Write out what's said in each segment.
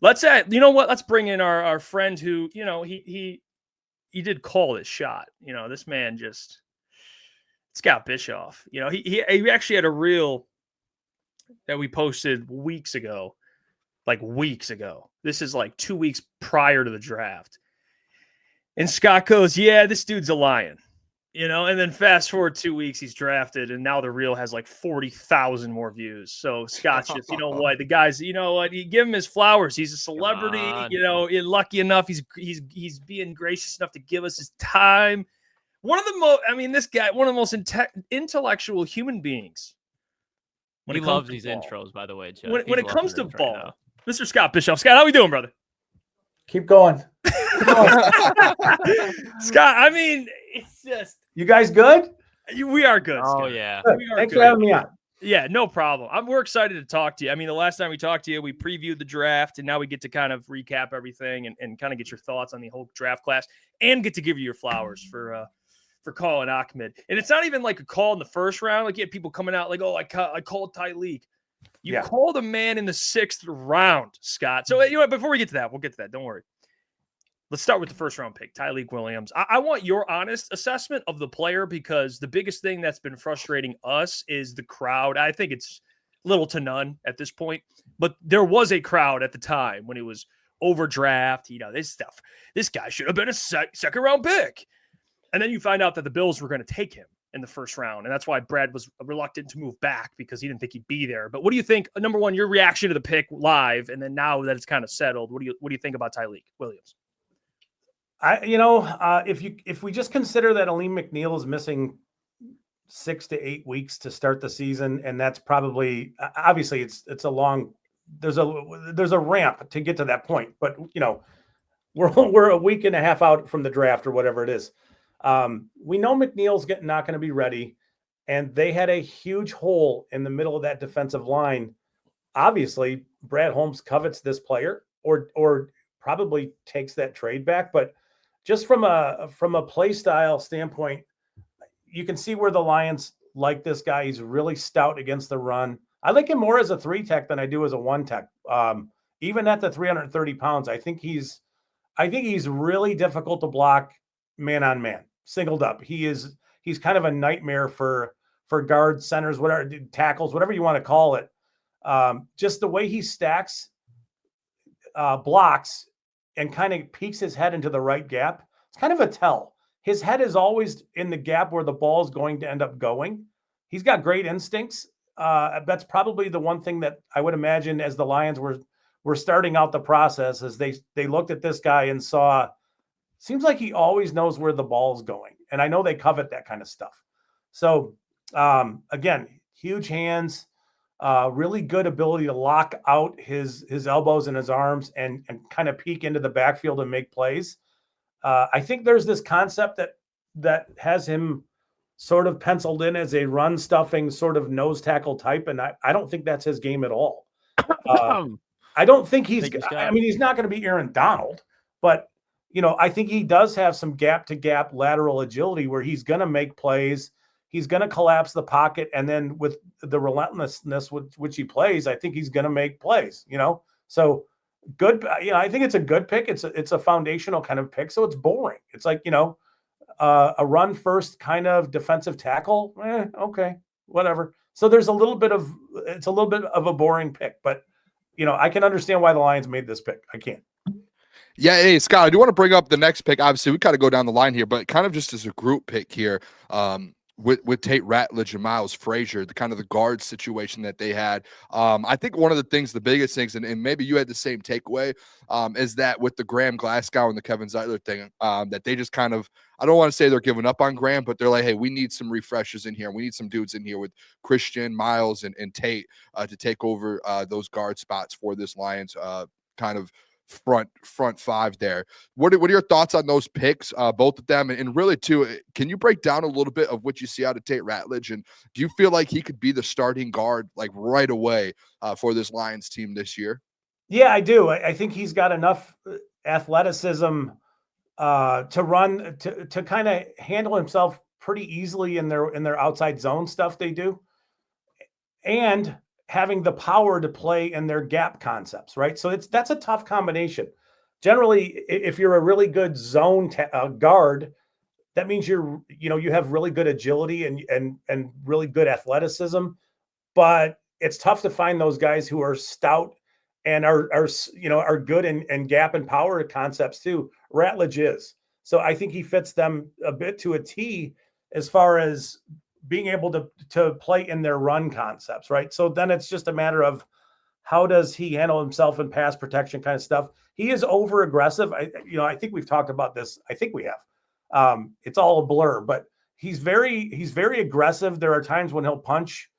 You know what? Let's bring in our friend who, he did call this shot. This man Scott Bischoff. He actually had a reel that we posted weeks ago. This is like 2 weeks prior to the draft. And Scott goes, yeah, this dude's a lion. And then fast forward 2 weeks, he's drafted, and now the reel has like 40,000 more views. So Scott's just, the guys, you give him his flowers. He's a celebrity, lucky enough. He's being gracious enough to give us his time. This guy, one of the most intellectual human beings. He loves these intros, by the way, Jeff. When it comes to ball, right, Mr. Scott Bischoff. Scott, how we doing, brother? Keep going. Scott, it's just... You guys good? We are good, Scott. Oh, yeah. Thanks for having me on. Yeah, no problem. we're excited to talk to you. The last time we talked to you, we previewed the draft, and now we get to kind of recap everything and kind of get your thoughts on the whole draft class and get to give you your flowers for calling Ahmed. And it's not even like a call in the first round. Like, you had people coming out like, oh, I called Tyreek. You called a man in the 6th round, Scott. So, before we get to that, we'll get to that. Don't worry. Let's start with the first round pick, Tyreek Williams. I want your honest assessment of the player, because the biggest thing that's been frustrating us is the crowd. I think it's little to none at this point, but there was a crowd at the time when it was overdraft. This stuff. This guy should have been a second round pick. And then you find out that the Bills were going to take him in the first round. And that's why Brad was reluctant to move back, because he didn't think he'd be there. But what do you think? Number one, your reaction to the pick live, and then now that it's kind of settled, what do you think about Tyreek Williams? If we just consider that Aleem McNeil is missing 6 to 8 weeks to start the season, and that's probably, obviously it's a long, there's a ramp to get to that point, but we're a week and a half out from the draft or whatever it is. We know McNeil's not going to be ready, and they had a huge hole in the middle of that defensive line. Obviously, Brad Holmes covets this player, or probably takes that trade back, but just from a play style standpoint, you can see where the Lions like this guy. He's really stout against the run. I like him more as a 3-tech than I do as a 1-tech. Even at the 330 pounds, I think he's really difficult to block man on man, singled up. He's kind of a nightmare for guards, centers, whatever, tackles, whatever you want to call it. Just the way he stacks blocks and kind of peeks his head into the right gap. It's kind of a tell. His head is always in the gap where the ball is going to end up going. He's got great instincts. That's probably the one thing that I would imagine as the Lions were starting out the process, as they looked at this guy and saw, seems like he always knows where the ball is going. And I know they covet that kind of stuff. So again, huge hands, really good ability to lock out his elbows and his arms and kind of peek into the backfield and make plays. I think there's this concept that has him sort of penciled in as a run stuffing sort of nose tackle type. And I don't think that's his game at all. I don't think he's not going to be Aaron Donald, but I think he does have some gap to gap lateral agility where he's going to make plays. He's going to collapse the pocket, and then with the relentlessness with which he plays, I think he's going to make plays. So good. I think it's a good pick. It's a foundational kind of pick. So it's boring. It's like a run first kind of defensive tackle. Okay, whatever. So there's a little bit of a boring pick, but I can understand why the Lions made this pick. I can't. Yeah, hey, Scott, I do want to bring up the next pick. Obviously, we kind of go down the line here, but kind of just as a group pick here. With Tate Ratlage and Miles Frazier, the kind of the guard situation that they had. I think one of the things, the biggest things, and maybe you had the same takeaway, is that with the Graham Glasgow and the Kevin Zeitler thing, that they just kind of, I don't want to say they're giving up on Graham, but they're like, hey, we need some refreshers in here. We need some dudes in here with Christian, Miles, and Tate to take over those guard spots for this Lions kind of front five there. What are your thoughts on those picks, both of them? And really, too, can you break down a little bit of what you see out of Tate Ratlage? And do you feel like he could be the starting guard like right away for this Lions team this year? Yeah, I do. I think he's got enough athleticism to run to kind of handle himself pretty easily in their outside zone stuff they do. And having the power to play in their gap concepts, right? So that's a tough combination. Generally, if you're a really good zone guard, that means you have really good agility and really good athleticism, but it's tough to find those guys who are stout and are good in gap and power concepts too. Ratlage is. So I think he fits them a bit to a T as far as being able to play in their run concepts, right? So then it's just a matter of how does he handle himself in pass protection kind of stuff. He is over aggressive. I think we've talked about this. I think we have. It's all a blur, but he's very aggressive. There are times when he'll punch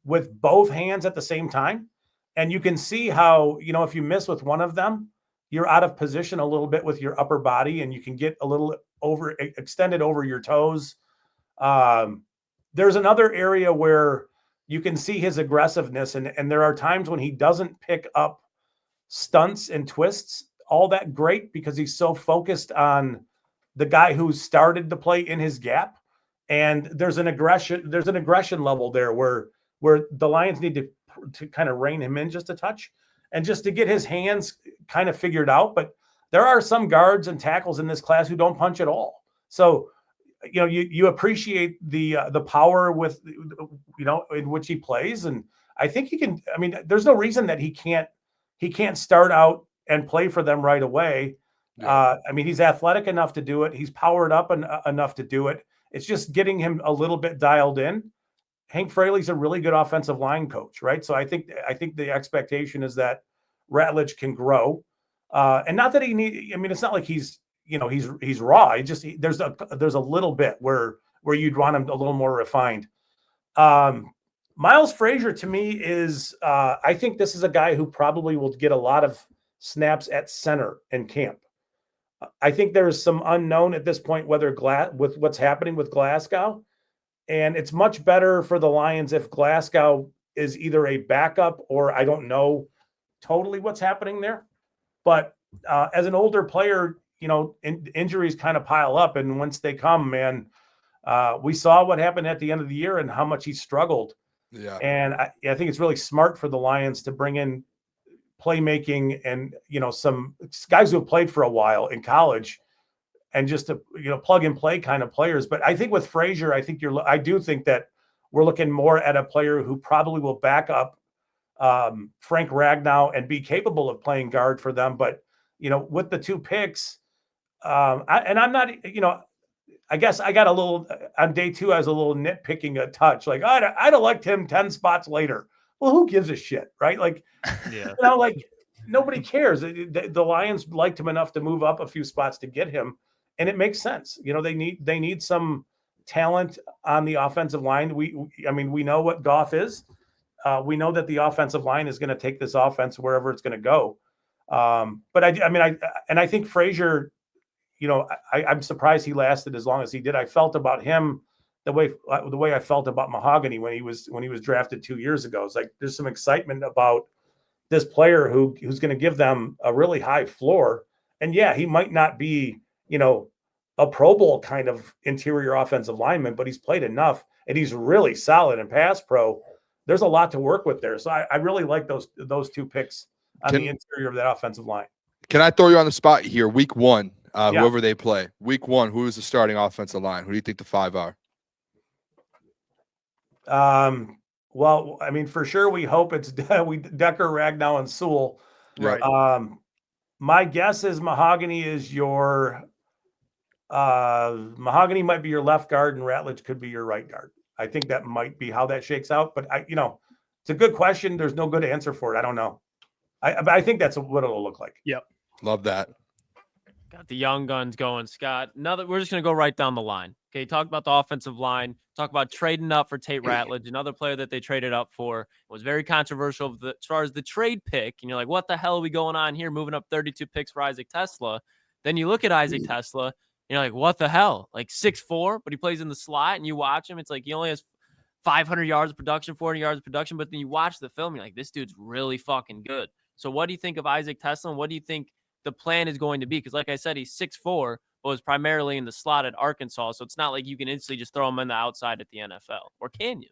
with both hands at the same time. And you can see how, if you miss with one of them, you're out of position a little bit with your upper body and you can get a little extended over your toes. There's another area where you can see his aggressiveness. And there are times when he doesn't pick up stunts and twists all that great because he's so focused on the guy who started the play in his gap. And there's an aggression level there where the Lions need to kind of rein him in just a touch and just to get his hands kind of figured out. But there are some guards and tackles in this class who don't punch at all. So, you appreciate the power with, in which he plays. And I think he can, there's no reason that he can't start out and play for them right away. Yeah. He's athletic enough to do it. He's powered up enough to do it. It's just getting him a little bit dialed in. Hank Fraley's a really good offensive line coach, right? So I think the expectation is that Ratlage can grow, and not that he need. It's not like he's raw. There's a little bit where you'd want him a little more refined. Miles Frazier to me is. I think this is a guy who probably will get a lot of snaps at center in camp. I think there's some unknown at this point with what's happening with Glasgow. And it's much better for the Lions if Glasgow is either a backup or I don't know totally what's happening there. But as an older player, injuries kind of pile up. And once they come, man, we saw what happened at the end of the year and how much he struggled. Yeah. And I think it's really smart for the Lions to bring in playmaking and, some guys who have played for a while in college and just to, plug and play kind of players. But I think with Frazier, I do think that we're looking more at a player who probably will back up Frank Ragnow and be capable of playing guard for them. But, with the 2 picks, I'm not, I guess I got a little, on day 2, I was a little nitpicking a touch. Like, I'd have liked him 10 spots later. Well, who gives a shit, right? Like, yeah. Nobody cares. The Lions liked him enough to move up a few spots to get him. And it makes sense. They need some talent on the offensive line. We know what Goff is. We know that the offensive line is going to take this offense wherever it's going to go. But I think Frazier, I'm surprised he lasted as long as he did. I felt about him the way I felt about Mahogany when he was drafted 2 years ago. It's like there's some excitement about this player who's going to give them a really high floor. And yeah, he might not be, a Pro Bowl kind of interior offensive lineman, but he's played enough and he's really solid in pass pro. There's a lot to work with there. So I really like those 2 picks on the interior of that offensive line. Can I throw you on the spot here? Week 1, whoever they play. Week 1, who is the starting offensive line? Who do you think the 5 are? Well, for sure we hope it's Decker, Ragnow, and Sewell. Right. My guess is Mahogany is your Mahogany might be your left guard and Ratlage could be your right guard. I think that might be how that shakes out. But it's a good question. There's no good answer for it. I don't know. I think that's what it'll look like. Yep. Love that. Got the young guns going, Scott. Now that we're just going to go right down the line. Okay, talk about the offensive line. Talk about trading up for Tate Ratlage, another player that they traded up for. It was very controversial as far as the trade pick. And you're like, what the hell are we going on here? Moving up 32 picks for Isaac Tesla. Then you look at Isaac Tesla, and you're like, what the hell? Like 6'4", but he plays in the slot, and you watch him. It's like he only has 500 yards of production, 400 yards of production. But then you watch the film, you're like, this dude's really fucking good. So what do you think of Isaac Tesla, and what do you think the plan is going to be? Because like I said, he's 6'4", but was primarily in the slot at Arkansas. So it's not like you can instantly just throw him on the outside at the NFL. Or can you?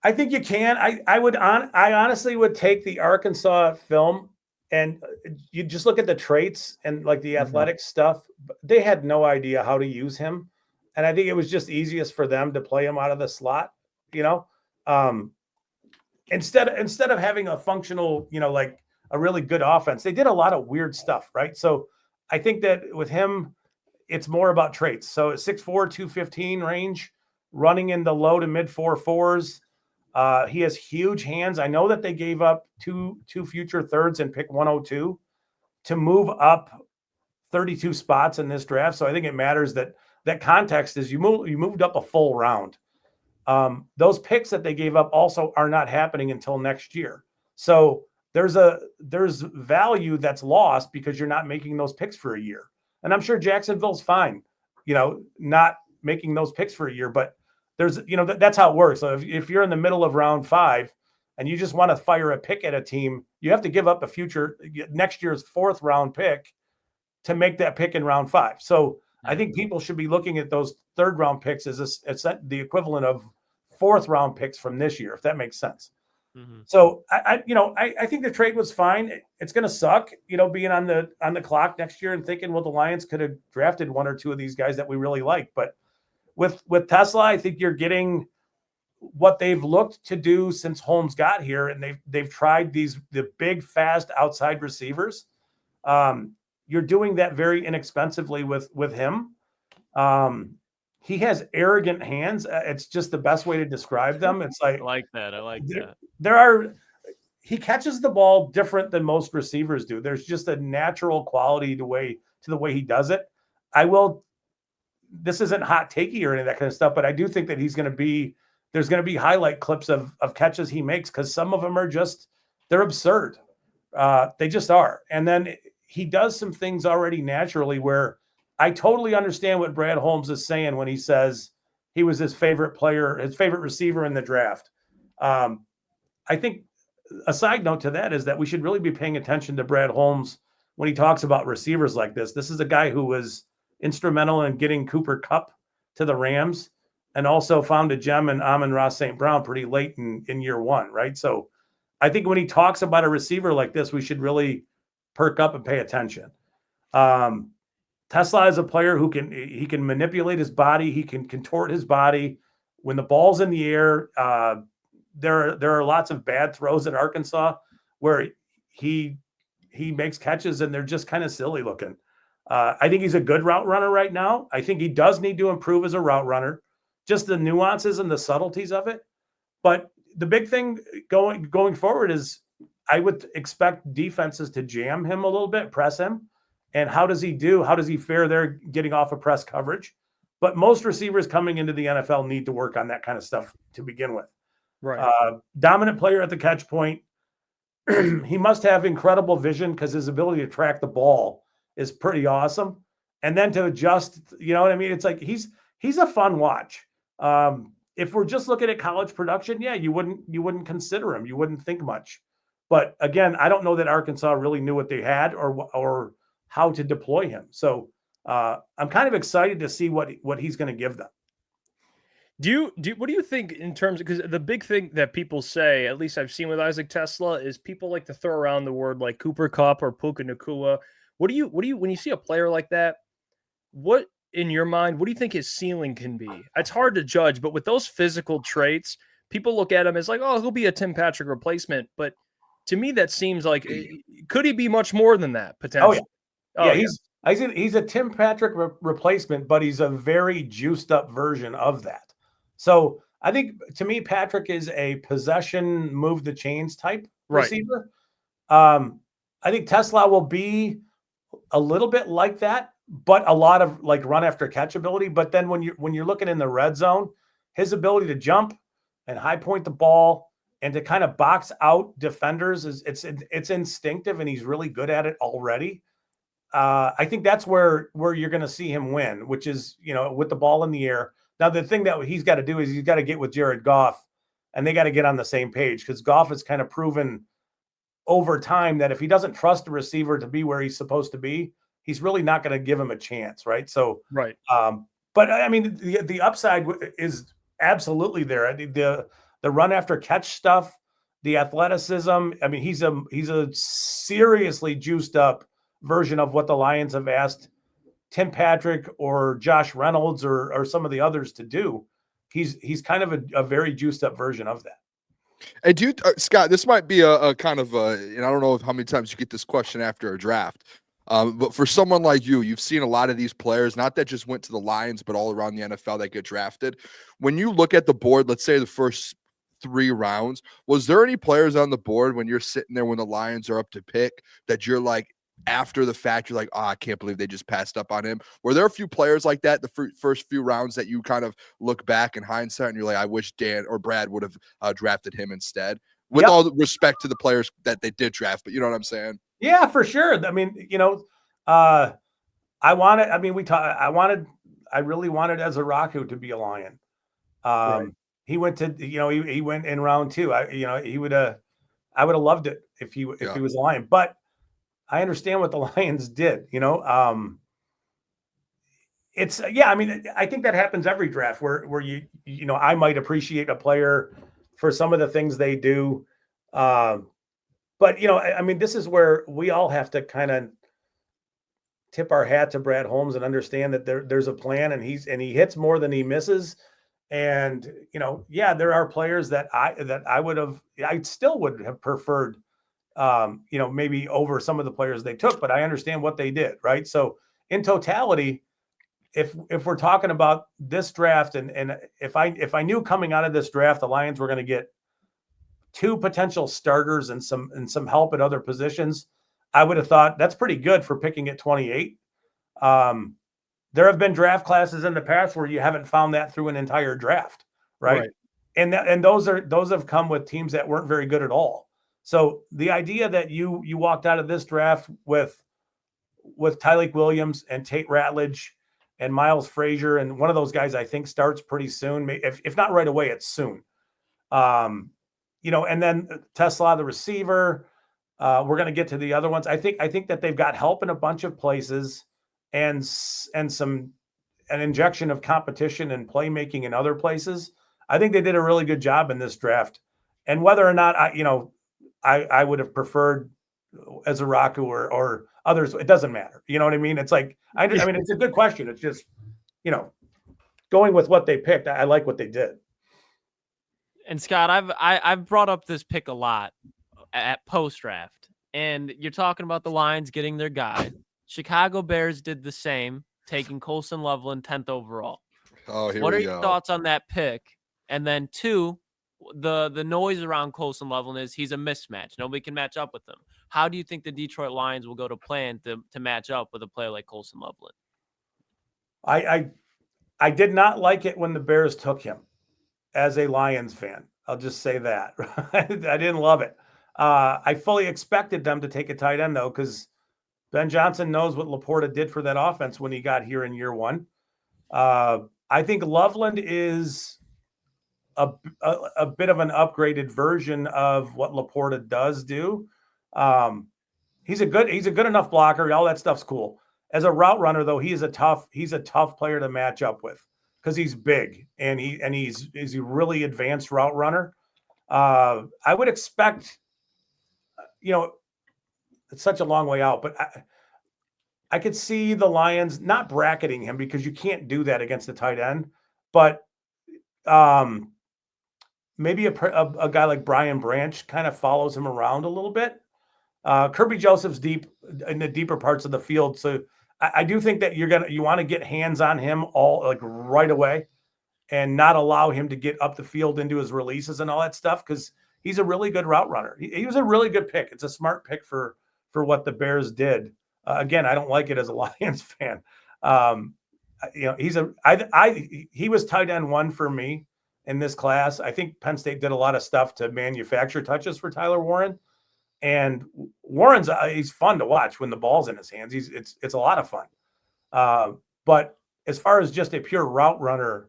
I think you can. I honestly would take the Arkansas film and you just look at the traits and like the athletic stuff. They had no idea how to use him. And I think it was just easiest for them to play him out of the slot, instead of having a functional, like a really good offense. They did a lot of weird stuff, right? So I think that with him, it's more about traits. So at 6'4", 215 range, running in the low to mid 4.4s. He has huge hands. I know that they gave up two future thirds and pick 102 to move up 32 spots in this draft. So I think it matters that context is you moved up a full round. Those picks that they gave up also are not happening until next year. So there's value that's lost because you're not making those picks for a year. And I'm sure Jacksonville's fine, not making those picks for a year, but there's, that's how it works. So if you're in the middle of round 5 and you just want to fire a pick at a team, you have to give up next year's 4th round pick to make that pick in round 5. So I think people should be looking at those 3rd round picks as the equivalent of 4th round picks from this year, if that makes sense. Mm-hmm. So I think the trade was fine. It's going to suck, being on the clock next year and thinking, well, the Lions could have drafted 1 or 2 of these guys that we really like. But with Tesla, I think you're getting what they've looked to do since Holmes got here, and they've tried the big, fast outside receivers. You're doing that very inexpensively with him. He has arrogant hands. It's just the best way to describe them. It's like, I like that. He catches the ball different than most receivers do. There's just a natural quality to the way he does it. This isn't hot takey or any of that kind of stuff, but I do think that there's going to be highlight clips of catches he makes, because some of them are they're absurd. They just are. And then he does some things already naturally where I totally understand what Brad Holmes is saying when he says he was his favorite player, his favorite receiver in the draft. I think a side note to that is that we should really be paying attention to Brad Holmes when he talks about receivers like this. This is a guy who was instrumental in getting Cooper Kupp to the Rams and also found a gem in Amon-Ra St. Brown pretty late in year 1, right? So I think when he talks about a receiver like this, we should really perk up and pay attention. Tesla is a player who can manipulate his body. He can contort his body. When the ball's in the air, there are lots of bad throws at Arkansas where he makes catches and they're just kind of silly looking. I think he's a good route runner right now. I think he does need to improve as a route runner, just the nuances and the subtleties of it. But the big thing going forward is I would expect defenses to jam him a little bit, press him. And how does he do? How does he fare there getting off of press coverage? But most receivers coming into the NFL need to work on that kind of stuff to begin with. Right. Dominant player at the catch point. He must have incredible vision because his ability to track the ball is pretty awesome. And then to adjust, you know what I mean? It's like he's a fun watch. If we're just looking at college production, yeah, you wouldn't consider him. You wouldn't think much. But again, I don't know that Arkansas really knew what they had or how to deploy him. So I'm kind of excited to see what he's going to give them. What do you think in terms of, because the big thing that people say, at least I've seen with Isaac Tesla, is people like to throw around the word like Cooper Kupp or Puka Nacua. What do you when you see a player like that, what in your mind, what do you think his ceiling can be? It's hard to judge, but with those physical traits, people look at him as like, oh, he'll be a Tim Patrick replacement. But to me, that seems like, could he be much more than that potentially? He's a Tim Patrick replacement, but he's a very juiced up version of that. So I think to me, Patrick is a possession, move the chains type receiver. I think Tesla will be a little bit like that, but a lot of like run after catch ability. But then when you're looking in the red zone, his ability to jump and high point the ball and to kind of box out defenders it's instinctive, and he's really good at it already. I think that's where you're going to see him win, which is, with the ball in the air. Now, the thing that he's got to do is he's got to get with Jared Goff, and they got to get on the same page, because Goff has kind of proven over time that if he doesn't trust the receiver to be where he's supposed to be, he's really not going to give him a chance, right? So, but I mean, the upside is absolutely there. I think the run after catch stuff, the athleticism. I mean, he's a seriously juiced up version of what the Lions have asked Tim Patrick or Josh Reynolds or some of the others to do. He's kind of a very juiced up version of that. And do you, Scott, this might be a kind of and I don't know how many times you get this question after a draft, but for someone like you, you've seen a lot of these players, not that just went to the Lions, but all around the NFL that get drafted. When you look at the board, let's say the first 3 rounds, was there any players on the board when you're sitting there when the Lions are up to pick that you're like, after the fact, you're like, oh, I can't believe they just passed up on him? Were there a few players like that the first few rounds that you kind of look back in hindsight and you're like, I wish Dan or Brad would have drafted him instead? With all the respect to the players that they did draft, but you know what I'm saying? Yeah, for sure. I mean, I really wanted Ezraku to be a Lion. Right. He went to, he went in round 2. I would have loved it if he was a Lion, but I understand what the Lions did, it's, I mean, I think that happens every draft where I might appreciate a player for some of the things they do. But, I mean, this is where we all have to kind of tip our hat to Brad Holmes and understand that there's a plan, and he hits more than he misses. And, there are players that I still would have preferred, maybe over some of the players they took, but I understand what they did. Right. So in totality, if we're talking about this draft and if I knew coming out of this draft, the Lions were going to get 2 potential starters and some help at other positions, I would have thought that's pretty good for picking at 28. There have been draft classes in the past where you haven't found that through an entire draft. Right. And those have come with teams that weren't very good at all. So the idea that you walked out of this draft with Tyreek Williams and Tate Ratlage and Miles Frazier, and one of those guys I think starts pretty soon, if not right away, it's soon. And then Tesla, the receiver. We're going to get to the other ones. I think that they've got help in a bunch of places, and an injection of competition and playmaking in other places. I think they did a really good job in this draft. And whether or not I would have preferred Ezraku or others, it doesn't matter. You know what I mean? It's like, I mean, it's a good question. It's just, going with what they picked. I like what they did. And Scott, I've brought up this pick a lot at post draft, and you're talking about the Lions getting their guy. Chicago Bears did the same, taking Colson Lovelin 10th overall. Oh, what are your thoughts on that pick? And then 2, the noise around Colson Lovelin is he's a mismatch. Nobody can match up with him. How do you think the Detroit Lions will go to plan to match up with a player like Colson Lovelin? I did not like it when the Bears took him as a Lions fan. I'll just say that. I didn't love it. I fully expected them to take a tight end, though, because Ben Johnson knows what Laporta did for that offense when he got here in year 1. I think Loveland is a bit of an upgraded version of what Laporta does do. He's a good enough blocker. All that stuff's cool. As a route runner, though, he's a tough player to match up with because he's big and he's a really advanced route runner. I would expect, it's such a long way out, but I could see the Lions not bracketing him because you can't do that against the tight end, but maybe a guy like Brian Branch kind of follows him around a little bit. Kirby Joseph's deep in the deeper parts of the field. So I do think that you want to get hands on him all like right away and not allow him to get up the field into his releases and all that stuff. Cause he's a really good route runner. He was a really good pick. It's a smart pick for what the Bears did. Again, I don't like it as a Lions fan. He was tight end 1 for me in this class. I think Penn State did a lot of stuff to manufacture touches for Tyler Warren. And Warren's he's fun to watch when the ball's in his hands. It's a lot of fun. But as far as just a pure route runner,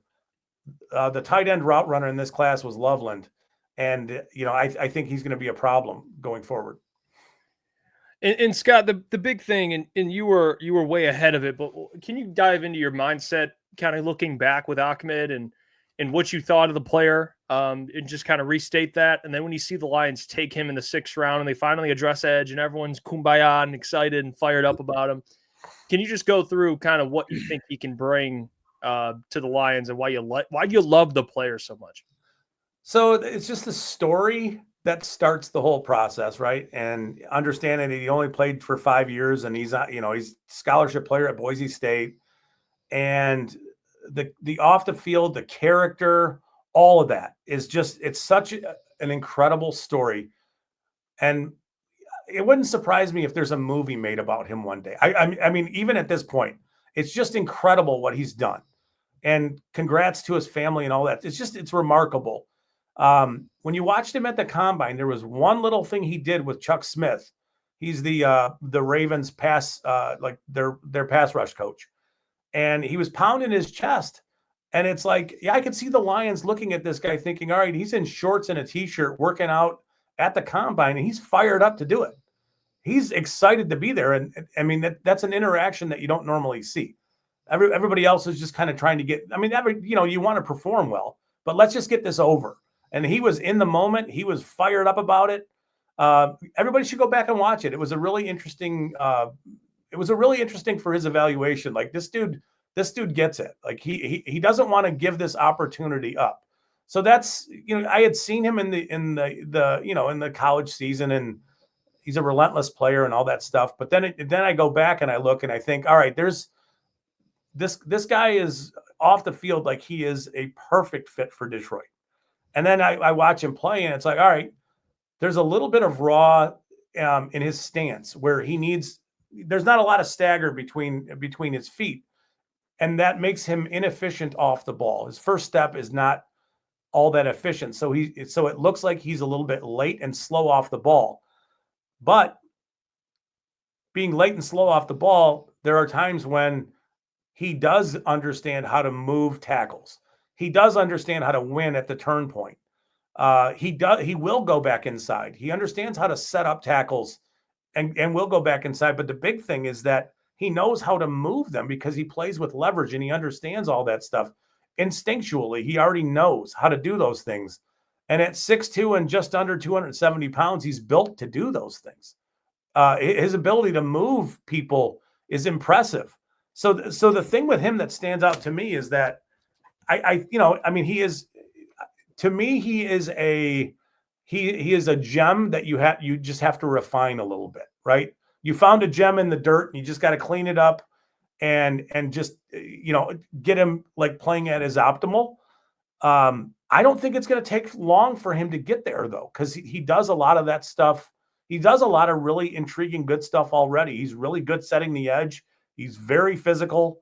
the tight end route runner in this class was Loveland, and I think he's going to be a problem going forward. And Scott, the big thing, and you were way ahead of it, but can you dive into your mindset, kind of looking back with Ahmed and what you thought of the player? and just kind of restate that. And then when you see the Lions take him in the 6th round and they finally address edge and everyone's kumbaya and excited and fired up about him, can you just go through kind of what you think he can bring to the Lions and why you love the player so much? So it's just the story that starts the whole process, right? And understanding that he only played for 5 years and he's not, he's scholarship player at Boise State, and the off the field, the character, all of that is just, it's such an incredible story. And it wouldn't surprise me if there's a movie made about him one day. I mean, even at this point, it's just incredible what he's done. And congrats to his family and all that. It's remarkable. When you watched him at the combine, there was one little thing he did with Chuck Smith. He's the Ravens pass, like their pass rush coach. And he was pounding his chest. And it's like, yeah, I could see the Lions looking at this guy thinking, all right, he's in shorts and a t-shirt working out at the combine, and he's fired up to do it. He's excited to be there. And I mean, that's an interaction that you don't normally see. Everybody else is just kind of trying to get, I mean, you want to perform well, but let's just get this over. And he was in the moment. He was fired up about it. Everybody should go back and watch it. It was a really interesting, for his evaluation. Like this dude gets it. Like he doesn't want to give this opportunity up. So that's, I had seen him in the college season, and he's a relentless player and all that stuff. But then I go back and I look and I think, all right, there's this guy is off the field. Like he is a perfect fit for Detroit. And then I watch him play, and it's like, all right, there's a little bit of raw in his stance where there's not a lot of stagger between his feet. And that makes him inefficient off the ball. His first step is not all that efficient. So it looks like he's a little bit late and slow off the ball. But being late and slow off the ball, there are times when he does understand how to move tackles. He does understand how to win at the turn point. He will go back inside. He understands how to set up tackles and will go back inside. But the big thing is that he knows how to move them because he plays with leverage and he understands all that stuff. Instinctually, he already knows how to do those things. And at 6'2" and just under 270 pounds, he's built to do those things. His ability to move people is impressive. So the thing with him that stands out to me is that he is a gem that you just have to refine a little bit, right? You found a gem in the dirt, and you just got to clean it up and just, get him like playing at his optimal. I don't think it's going to take long for him to get there though, because he does a lot of that stuff. He does a lot of really intriguing, good stuff already. He's really good setting the edge. He's very physical.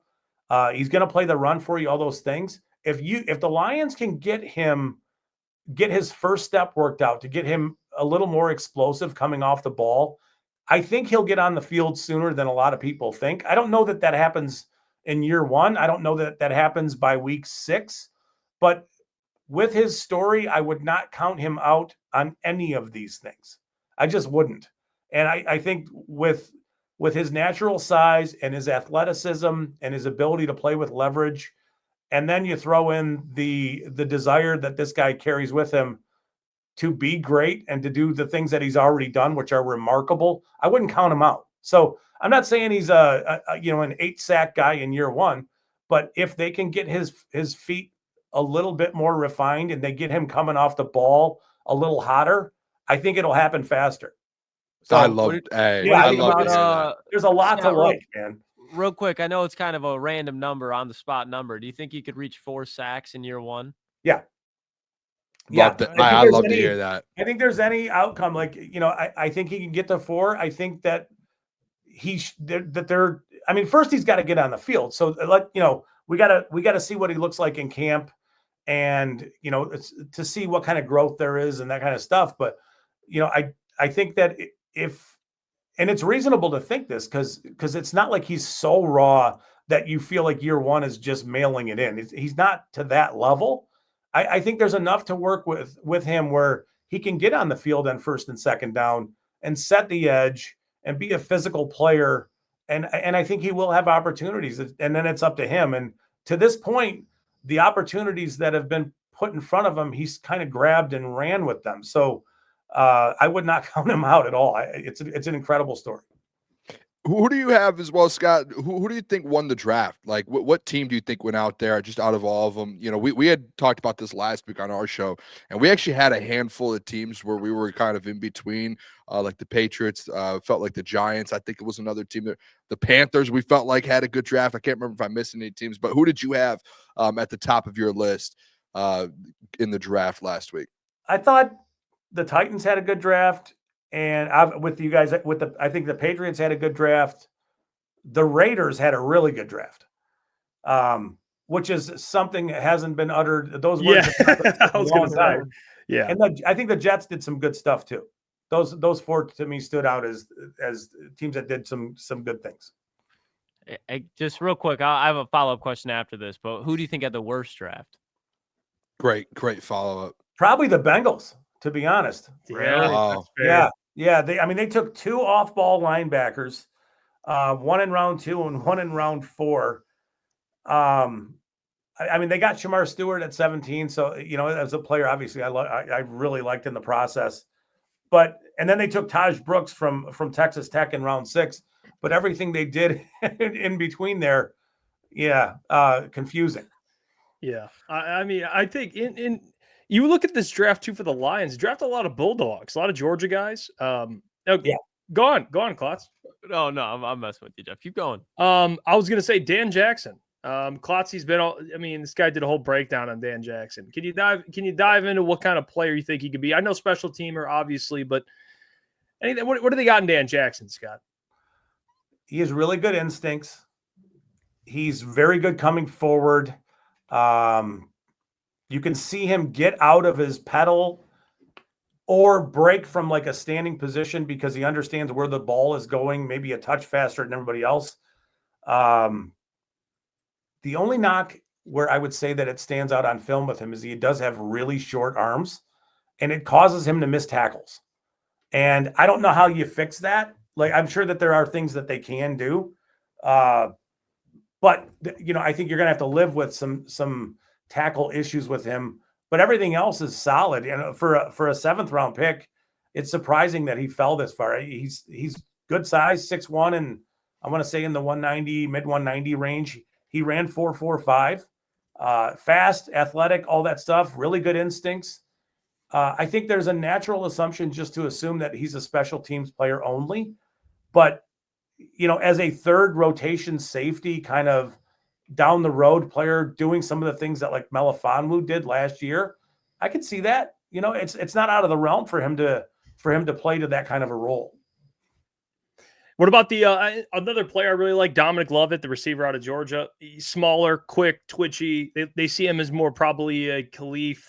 He's going to play the run for you, all those things. If the Lions can get his first step worked out to get him a little more explosive coming off the ball, I think he'll get on the field sooner than a lot of people think. I don't know that happens in year one. I don't know that happens by week 6, but with his story, I would not count him out on any of these things. I just wouldn't. And I think with his natural size and his athleticism and his ability to play with leverage, and then you throw in the desire that this guy carries with him to be great and to do the things that he's already done, which are remarkable, I wouldn't count him out. So I'm not saying he's an 8-sack guy in year one, but if they can get his feet a little bit more refined and they get him coming off the ball a little hotter, I think it'll happen faster. So I love it. There's a lot to like, man. Real quick, I know it's kind of a random number, on the spot number. Do you think he could reach 4 sacks in year one? Yeah. I love to hear that. I think there's any outcome, like, I think he can get to 4. I think that first he's got to get on the field. So we got to see what he looks like in camp, and to see what kind of growth there is and that kind of stuff. But I think that and it's reasonable to think this because it's not like he's so raw that you feel like year one is just mailing it in. He's not to that level. I think there's enough to work with him where he can get on the field on first and second down and set the edge and be a physical player. And I think he will have opportunities, and then it's up to him. And to this point, the opportunities that have been put in front of him, he's kind of grabbed and ran with them. So I would not count him out at all. It's an incredible story. Who do you have as well, Scott? Who do you think won the draft? Like, what team do you think went out there just out of all of them? You know, we had talked about this last week on our show, and we actually had a handful of teams where we were kind of in between, like the Patriots, felt like the Giants. I think it was another team that the Panthers we felt like had a good draft. I can't remember if I missed any teams, but who did you have at the top of your list in the draft last week? I thought the Titans had a good draft. And with you guys, I think the Patriots had a good draft. The Raiders had a really good draft, which is something that hasn't been uttered. Those words have been uttered for a long time. Yeah, and I think the Jets did some good stuff too. Those four to me stood out as teams that did some good things. Just real quick, I have a follow-up question after this, but who do you think had the worst draft? Great follow-up. Probably the Bengals, to be honest. Really? Oh. Yeah. They took 2 off-ball linebackers, one in round 2 and one in round 4. They got Shamar Stewart at 17. So, as a player, obviously I really liked in the process, and then they took Taj Brooks from Texas Tech in round 6, but everything they did in between there, confusing. Yeah. I think in you look at this draft too for the Lions, draft a lot of Bulldogs, a lot of Georgia guys. Yeah. Go on, Klotz. No, I'm messing with you, Jeff. Keep going. I was gonna say Dan Jackson. Klotzy's been this guy did a whole breakdown on Dan Jackson. Can you dive into what kind of player you think he could be? I know special teamer, obviously, but anything, what do they got in Dan Jackson, Scott? He has really good instincts. He's very good coming forward. You can see him get out of his pedal or break from like a standing position because he understands where the ball is going, maybe a touch faster than everybody else. The only knock where I would say that it stands out on film with him is he does have really short arms, and it causes him to miss tackles. And I don't know how you fix that. Like, I'm sure that there are things that they can do. But I think you're going to have to live with some tackle issues with him, but everything else is solid. And for a 7th round pick, it's surprising that he fell this far. He's good size, 6'1", and I want to say in the 190, mid 190 range. He ran 4.45, fast, athletic, all that stuff, really good instincts. I think there's a natural assumption just to assume that he's a special teams player only, but as a 3rd rotation safety, kind of down the road player doing some of the things that like Melifonwu did last year, I could see that. It's not out of the realm for him to play to that kind of a role. What about the another player I really like, Dominic Love, the receiver out of Georgia? He's smaller, quick, twitchy. They see him as more probably a Khalif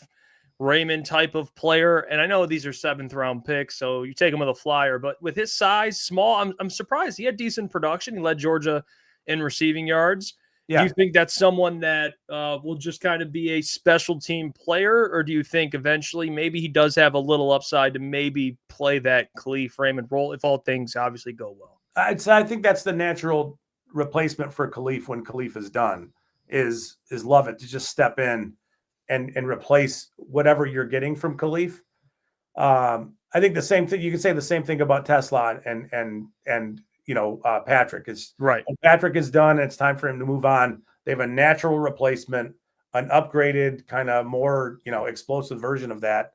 Raymond type of player. And I know these are 7th round picks, so you take him with a flyer. But with his size, small, I'm surprised. He had decent production. He led Georgia in receiving yards. Yeah. Do you think that's someone that will just kind of be a special team player, or do you think eventually maybe he does have a little upside to maybe play that Khalif Raymond role if all things obviously go well? I think that's the natural replacement for Khalif when Khalif is done, is Lovett to just step in and replace whatever you're getting from Khalif. I think the same thing, you can say the same thing about Tesla and Patrick is right. When Patrick is done, it's time for him to move on. They have a natural replacement, an upgraded kind of more, explosive version of that.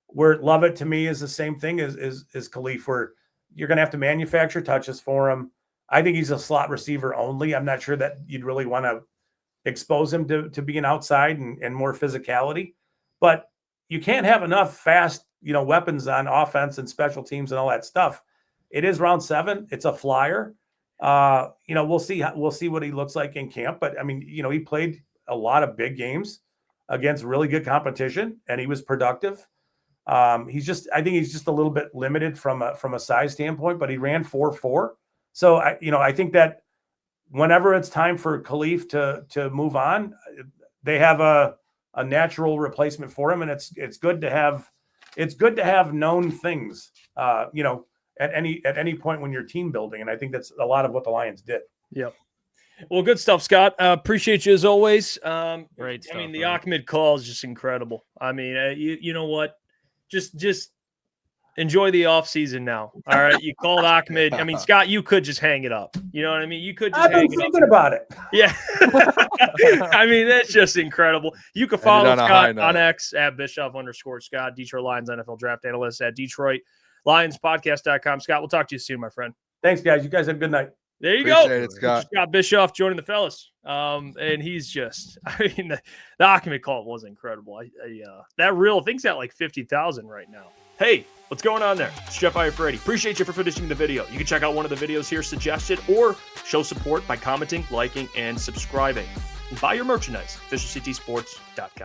Where Lovett to me is the same thing as Khalif, where you're going to have to manufacture touches for him. I think he's a slot receiver only. I'm not sure that you'd really want to expose him to being outside and more physicality, but you can't have enough fast, weapons on offense and special teams and all that stuff. It is round 7. It's a flyer. We'll see what he looks like in camp, but he played a lot of big games against really good competition and he was productive. I think he's just a little bit limited from a size standpoint, but he ran 4.4. So I think that whenever it's time for Khalif to move on, they have a natural replacement for him. And it's good to have known things, at any point when you're team building. And I think that's a lot of what the Lions did. Yep. Well, good stuff, Scott. Appreciate you as always. Great stuff. I mean, the Ahmed call is just incredible. I mean, you know what? Just enjoy the off season now. All right, you called Ahmed. I mean, Scott, you could just hang it up. You know what I mean? You could just I've hang been it up. thinking about it. Yeah. I mean, that's just incredible. You can follow Scott on X at Bischoff_Scott, Detroit Lions NFL Draft Analyst at DetroitLionsPodcast.com. Scott, we'll talk to you soon, my friend. Thanks, guys. You guys have a good night. There you Appreciate go. it, Scott. Scott Bischoff joining the fellas. And he's just, I mean, the Ahmed call was incredible. That reel thing's at like 50,000 right now. Hey, what's going on there? It's Jeff Iafrate. Appreciate you for finishing the video. You can check out one of the videos here suggested or show support by commenting, liking, and subscribing. And buy your merchandise, FisherCTSports.com.